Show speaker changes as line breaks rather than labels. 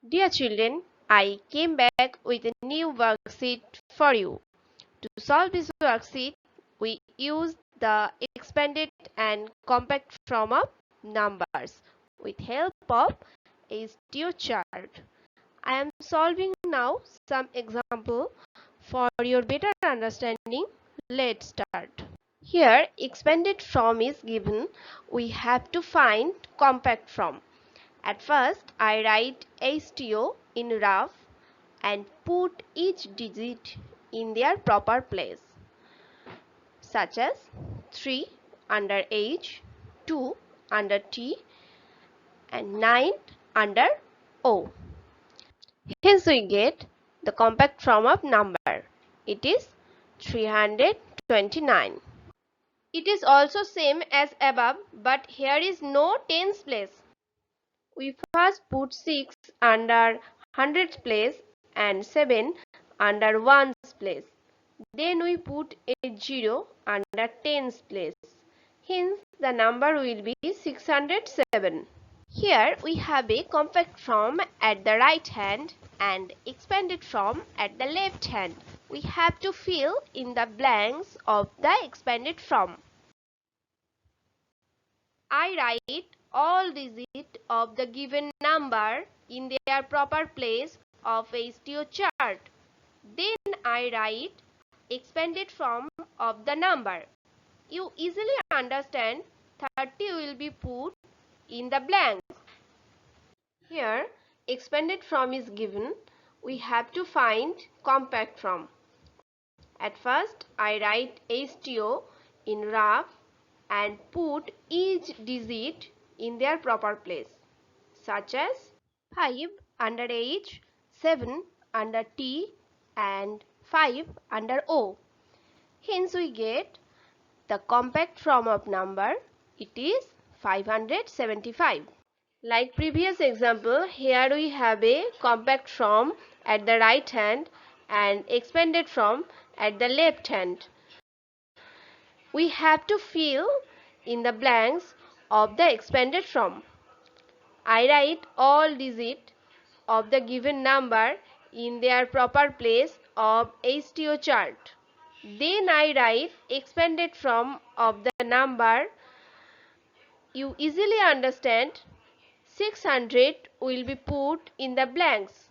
Dear children, I came back with a new worksheet for you. To solve this worksheet, we use the expanded and compact form of numbers with help of HTO chart. I am solving now some example for your better understanding. Let's start. Here expanded form is given. We have to find compact form. At first, I write HTO in rough and put each digit in their proper place, such as 3 under H, 2 under T, and 9 under O. Hence, we get the compact form of number. It is 329. It is also same as above, but here is no tens place. We first put 6 under hundreds place and 7 under ones place. Then we put a 0 under tens place. Hence the number will be 607. Here we have a compact form at the right hand and expanded form at the left hand. We have to fill in the blanks of the expanded form. I write all digits of the given number in their proper place of HTO chart. Then I write expanded form of the number. You easily understand 30 will be put in the blanks. Here expanded form is given. We have to find compact form. At first I write HTO in rough and put each digit in their proper place, such as 5 under H, 7 under T and 5 under O. Hence we get the compact form of number. It is 575. Like previous example, here we have a compact form at the right hand and expanded form at the left hand. We have to fill in the blanks of the expanded form. I write all digits of the given number in their proper place of HTO chart. Then I write expanded form of the number. You easily understand 600 will be put in the blanks.